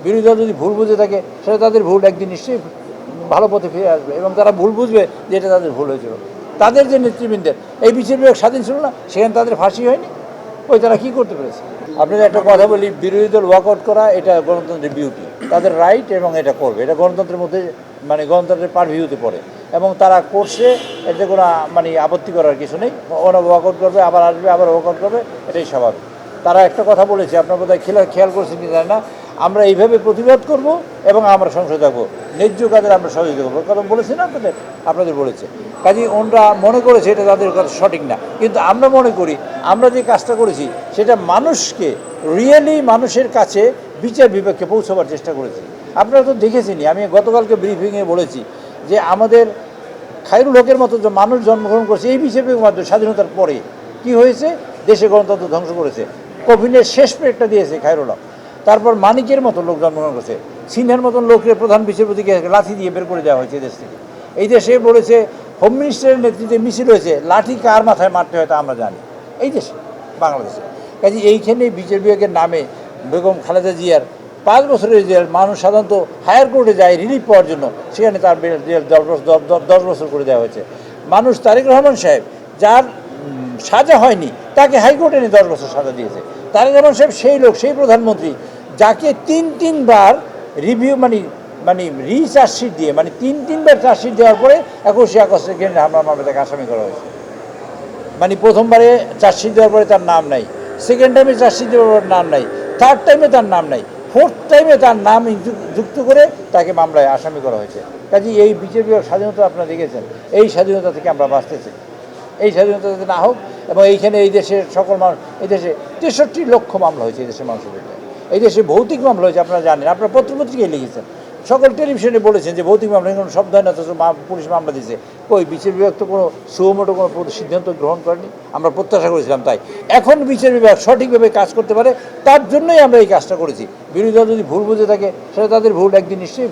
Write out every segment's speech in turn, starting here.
বিরোধী দল যদি ভুল বুঝে থাকে সেটা তাদের ভুল, একদিন নিশ্চয়ই ভালো পথে ফিরে আসবে এবং তারা ভুল বুঝবে যে এটা তাদের ভুল হয়েছিল। তাদের যে নেতৃবৃন্দের এই বিচার বিভাগ স্বাধীন ছিল না, সেখানে তাদের ফাঁসি হয়নি, ওই তারা কী করতে পেরেছে? আপনাদের একটা কথা বলি, বিরোধী দল ওয়াকআউট করা এটা গণতন্ত্রের বিউটি, তাদের রাইট, এবং এটা করবে, এটা গণতন্ত্রের মধ্যে মানে গণতন্ত্রের পারভিউতে পড়ে এবং তারা করছে, এতে কোনো মানে আপত্তি করার কিছু নেই। ওরা ওয়াকআউট করবে, আবার আসবে, আবার ওয়াকআউট করবে, এটাই স্বাভাবিক। তারা একটা কথা বলেছে, আপনার বোধহয় খেয়াল করছেন কি জানি না, আমরা এইভাবে প্রতিবাদ করব এবং আমরা সংসদে থাকবো, ন্যায্য কাজের আমরা সহযোগিতা করবো, কথা বলেছে না আপনাদের বলেছে। কাজেই ওনরা মনে করেছে এটা তাদের কথা সঠিক না, কিন্তু আমরা মনে করি আমরা যে কাজটা করেছি সেটা মানুষকে রিয়েলি মানুষের কাছে বিচার বিভাগকে পৌঁছাবার চেষ্টা করেছি। আপনারা তো দেখেছেনই, আমি গতকালকে ব্রিফিংয়ে বলেছি যে আমাদের খায়রুল হকের মতো যে মানুষ জন্মগ্রহণ করেছে এই বিচার বিভাগের মাধ্যমে স্বাধীনতার পরে কি হয়েছে, দেশে গণতন্ত্র ধ্বংস করেছে, কোভিডের শেষ পেটটা দিয়েছে খায়রুল হক। তারপর মানিকের মতো লোক জন্মগ্রহণ করেছে, সিনহার মতন লোকের প্রধান বিচারপতিকে লাঠি দিয়ে বের করে দেওয়া হয়েছে দেশ থেকে। এই দেশে বলেছে হোম মিনিস্টারের নেতৃত্বে মিছিল হয়েছে, লাঠি কার মাথায় মারতে হয় তা আমরা জানি, এই দেশে বাংলাদেশে। কাজে এইখানে বিচার বিভাগের নামে বেগম খালেদা জিয়ার 5 বছরের জেল, মানুষ সাধারণত হায়ার কোর্টে যায় রিলিফ পাওয়ার জন্য, সেখানে তার জেল 10 বছর করে দেওয়া হয়েছে। মানুষ তারেক রহমান সাহেব যার সাজা হয়নি তাকে হাইকোর্টে নিয়ে 10 বছর সাজা দিয়েছে। তারেক রহমান সাহেব সেই লোক, সেই প্রধানমন্ত্রী যাকে 3বার রিভিউ মানে রিচার্জশিট দিয়ে, মানে 3বার চার্জশিট দেওয়ার পরে 21 আগস্টের কেন্দ্রে হামলা মামলায় তাকে আসামি করা হয়েছে। মানে প্রথমবারে চার্জশিট দেওয়ার পরে তার নাম নাই, সেকেন্ড টাইমে চার্জশিট দেওয়ার পরে নাম নাই, থার্ড টাইমে তার নাম নাই, ফোর্থ টাইমে তার নাম যুক্ত করে তাকে মামলায় আসামি করা হয়েছে। কাজে এই বিচার বিভাগ স্বাধীনতা আপনারা দেখেছেন, এই স্বাধীনতা থেকে আমরা বাঁচতেছি, এই স্বাধীনতা যাতে না হোক। এবং এইখানে এই দেশের সকল মানুষ, এই দেশে 63 লক্ষ মামলা হয়েছে এই দেশের মানুষের বিরুদ্ধে, এই দেশে ভৌতিক মামলা হয়েছে, আপনারা জানেন, আপনারা পত্রপত্রিকায় লিখেছেন, সকল টেলিভিশনে বলেছেন যে ভৌতিক মামলা কোনো শব্দ হয় না, অথচ পুলিশ মামলা দিয়েছে। ওই বিচার বিভাগ তো কোনো সুমোটো কোনো সিদ্ধান্ত গ্রহণ করেনি, আমরা প্রত্যাশা করেছিলাম তাই। এখন বিচার বিভাগ সঠিকভাবে কাজ করতে পারে, তার জন্যই আমরা এই কাজটা করেছি। বিরোধী দল যদি ভুল বুঝে থাকে সেটা তাদের ভুল, একদিন নিশ্চয়ই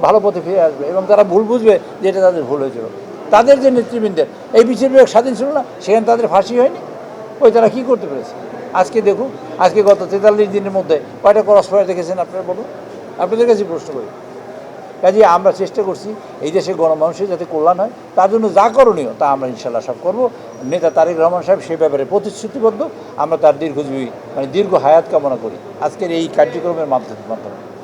ভালো পথে ফিরে আসবে এবং তারা ভুল বুঝবে যে এটা তাদের ভুল হয়েছিল। তাদের যে নেতৃবৃন্দের এই বিচার বিভাগ স্বাধীন ছিল না, সেখানে তাদের ফাঁসি হয়নি, ওই তারা কী করতে পেরেছে? আজকে দেখুন, আজকে গত 43 দিনের মধ্যে কয়টা ক্রস ফায়ার দেখেছেন আপনারা বলুন, আপনাদের কাছে প্রশ্ন করি। কাজে আমরা চেষ্টা করছি এই দেশে গণমানুষের যাতে কল্যাণ হয়, তার জন্য যা করণীয় তা আমরা ইনশাল্লাহ সব করব। নেতা তারেক রহমান সাহেব সেই ব্যাপারে প্রতিশ্রুতিবদ্ধ, আমরা তার দীর্ঘজীবী মানে দীর্ঘ হায়াত কামনা করি আজকের এই কার্যক্রমের মাধ্যমে।